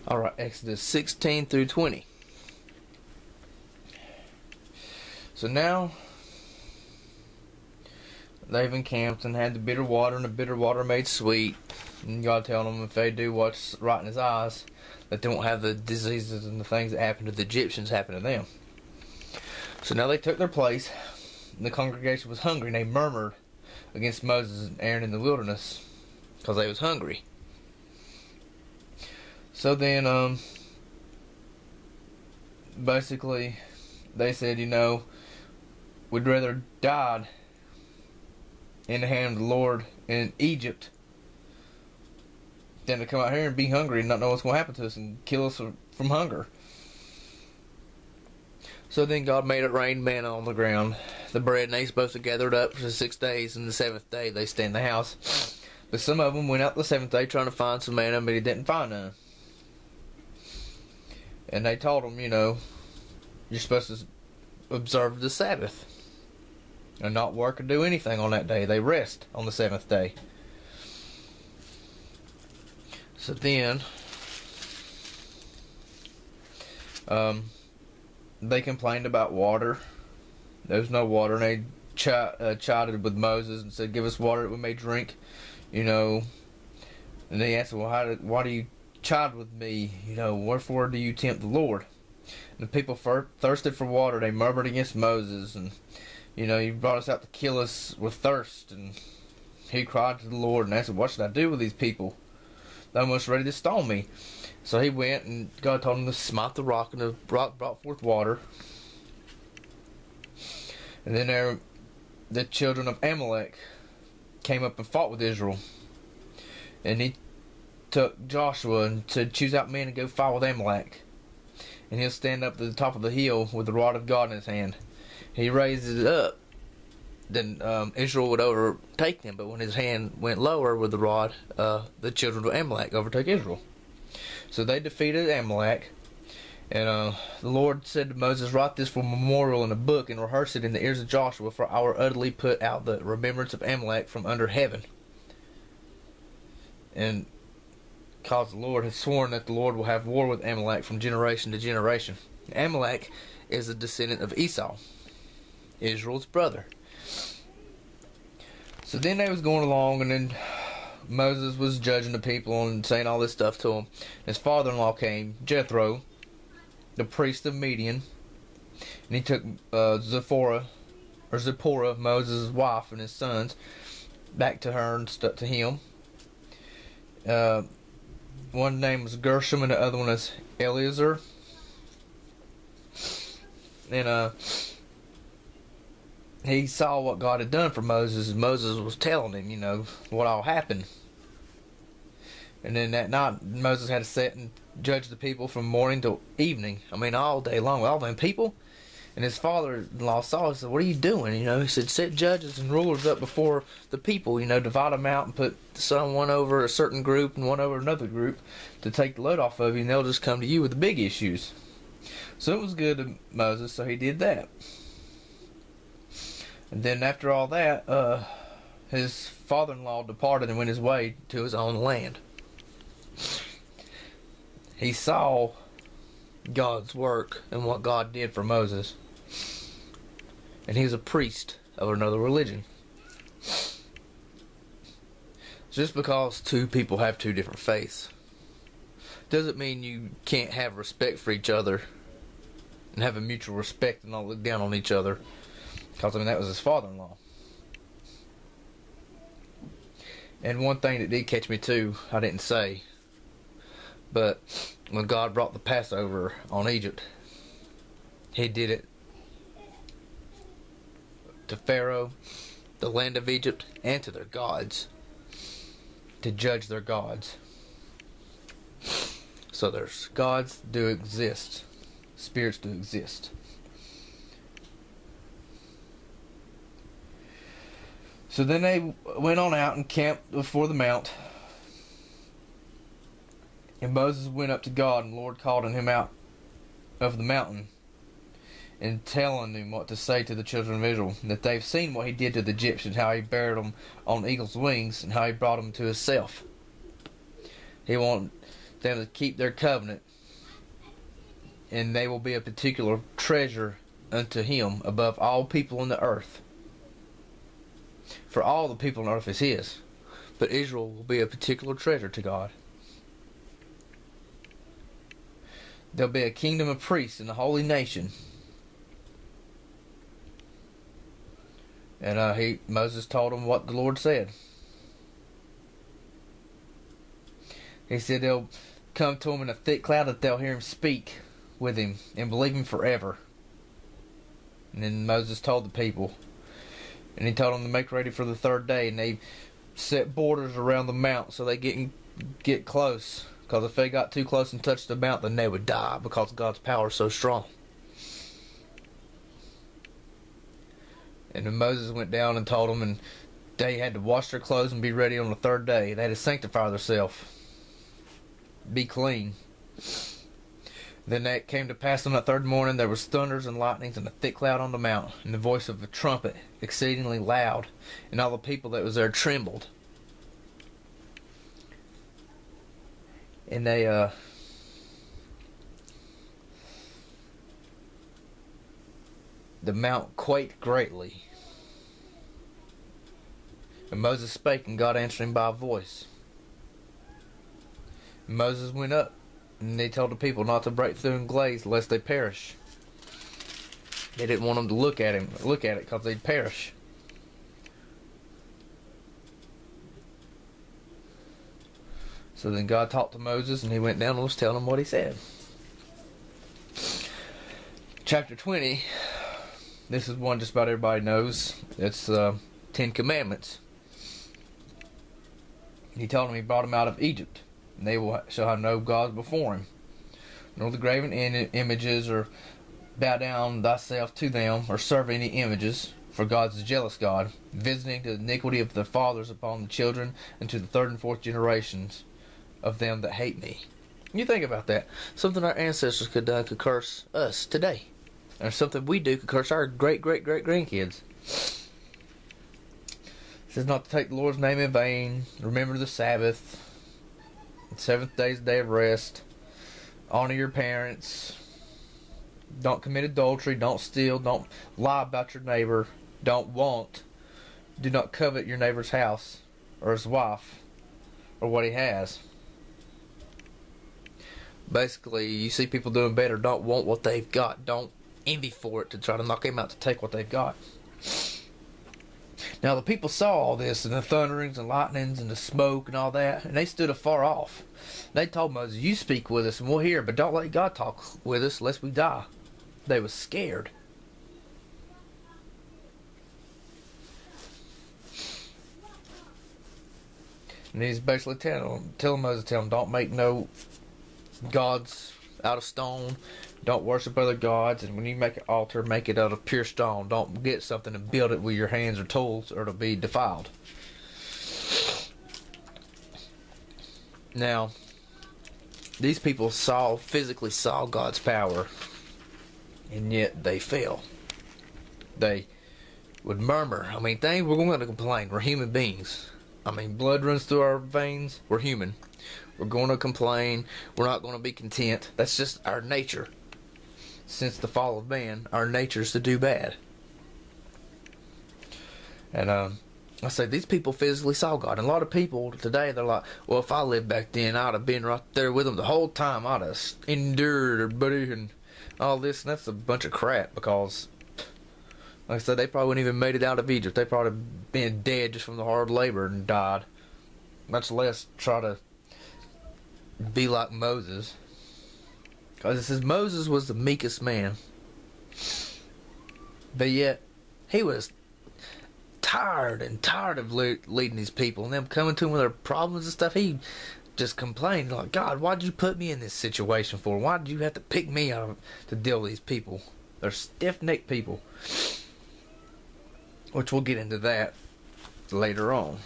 Alright, Exodus 16 through 20. So now they've encamped and had the bitter water, and the bitter water made sweet. And God telling them if they do what's right in His eyes, that they won't have the diseases and the things that happened to the Egyptians happen to them. So now they took their place, and the congregation was hungry, and they murmured against Moses and Aaron in the wilderness because they was hungry. So then, basically, they said, we'd rather died in the hand of the Lord in Egypt than to come out here and be hungry and not know what's going to happen to us and kill us from hunger. So then God made it rain manna on the ground, the bread, and they supposed to gather it up for 6 days, and the 7th day they stay in the house. But some of them went out the 7th day trying to find some manna, but He didn't find none. And they told them, you're supposed to observe the Sabbath and not work or do anything on that day. They rest on the 7th day. So then, they complained about water. There was no water, and they chided with Moses and said, "Give us water that we may drink." And they answered, "Well, why do you chide with me? Wherefore do you tempt the Lord?" And the people thirsted for water. They murmured against Moses, and you brought us out to kill us with thirst. And he cried to the Lord and asked, "What should I do with these people? They're almost ready to stone me." So he went, and God told him to smite the rock, and the rock brought forth water. And then the children of Amalek came up and fought with Israel. And he took Joshua and said, "Choose out men and go fight with Amalek. And he'll stand up to the top of the hill with the rod of God in his hand." He raised it up, then Israel would overtake them. But when his hand went lower with the rod, the children of Amalek overtook Israel. So they defeated Amalek. And the Lord said to Moses, "Write this for a memorial in a book and rehearse it in the ears of Joshua, for I will utterly put out the remembrance of Amalek from under heaven." And because the Lord has sworn that the Lord will have war with Amalek from generation to generation. Amalek is a descendant of Esau, Israel's brother. So then they was going along, and then Moses was judging the people and saying all this stuff to them. His father-in-law came, Jethro, the priest of Midian, and he took Zipporah, Moses' wife, and his sons back to her and stuck to him. One name was Gershom, and the other one was Eleazar. And he saw what God had done for Moses, and Moses was telling him, what all happened. And then that night, Moses had to sit and judge the people from morning till evening. All day long with all them people. And his father-in-law saw it and said, "What are you doing?" He said, "Set judges and rulers up before the people, divide them out and put one over a certain group and one over another group to take the load off of you, and they'll just come to you with the big issues." So it was good to Moses, so he did that. And then after all that, his father-in-law departed and went his way to his own land. He saw God's work and what God did for Moses. And he was a priest of another religion. Just because two people have two different faiths doesn't mean you can't have respect for each other and have a mutual respect and not look down on each other. Because, that was his father-in-law. And one thing that did catch me too, I didn't say, but when God brought the Passover on Egypt, He did it to Pharaoh, the land of Egypt, and to their gods, to judge their gods. So there's gods do exist, spirits do exist. So then they went on out and camped before the mount. And Moses went up to God, and the Lord called him out of the mountain and telling him what to say to the children of Israel, that they've seen what he did to the Egyptians, how he buried them on eagle's wings, and how he brought them to himself. He wanted them to keep their covenant, and they will be a particular treasure unto him above all people on the earth. For all the people on earth is his, but Israel will be a particular treasure to God. There'll be a kingdom of priests in the holy nation. And Moses told him what the Lord said. He said they'll come to him in a thick cloud, that they'll hear him speak with him and believe him forever. And then Moses told the people, and he told them to make ready for the third day, and they set borders around the mount so they get close, because if they got too close and touched the mount, then they would die, because God's power is so strong. And then Moses went down and told them, and they had to wash their clothes and be ready on the third day. They had to sanctify themselves, be clean. Then that came to pass on the third morning, there was thunders and lightnings and a thick cloud on the mount, and the voice of a trumpet exceedingly loud, and all the people that was there trembled. And the mount quaked greatly. And Moses spake, and God answered him by a voice. And Moses went up, and they told the people not to break through and glaze, lest they perish. They didn't want them to look at it, because they'd perish. So then God talked to Moses, and he went down and was telling him what he said. Chapter 20, this is one just about everybody knows. It's 10 Commandments. He told him he brought him out of Egypt. And they shall have no gods before him, nor the graven images, or bow down thyself to them, or serve any images. For God is a jealous God, visiting the iniquity of the fathers upon the children, and to the third and fourth generations of them that hate me. You think about that. Something our ancestors could curse us today, or something we do could curse our great grandkids. It says not to take the Lord's name in vain. Remember the Sabbath. The seventh day is the day of rest. Honor your parents. Don't commit adultery. Don't steal. Don't lie about your neighbor. Don't want. Do not covet your neighbor's house, or his wife, or what he has. Basically, you see people doing better, don't want what they've got. Don't envy for it to try to knock them out to take what they've got. Now the people saw all this, and the thunderings and lightnings and the smoke and all that, and they stood afar off. They told Moses, you speak with us and we'll hear, but don't let God talk with us lest we die. They was scared. And he's basically telling Moses, don't make no gods out of stone. Don't worship other gods, and when you make an altar, make it out of pure stone. Don't get something and build it with your hands or tools, or it'll be defiled. Now, these people physically saw God's power, and yet they fell. They would murmur. I mean, we're going to complain. We're human beings. I mean, blood runs through our veins. We're human. We're going to complain. We're not going to be content. That's just our nature. Since the fall of man, our nature is to do bad. And I say these people physically saw God. And a lot of people today, they're like, well, if I lived back then, I'd have been right there with them the whole time. I'd have endured everybody and all this. And that's a bunch of crap, because, like I said, they probably wouldn't even made it out of Egypt. They probably been dead just from the hard labor and died. Much less try to be like Moses. Because it says Moses was the meekest man. But yet, he was tired of leading these people. And them coming to him with their problems and stuff. He just complained, like, God, why'd you put me in this situation for? Why did you have to pick me out to deal with these people? They're stiff-necked people. Which we'll get into that later on.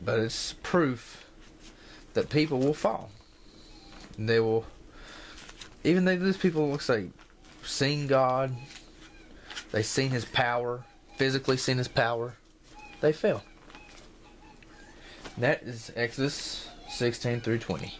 But it's proof that people will fall. And they will, even though these people looks like seen God, they seen His power, physically seen His power, they fell. That is Exodus 16 through 20.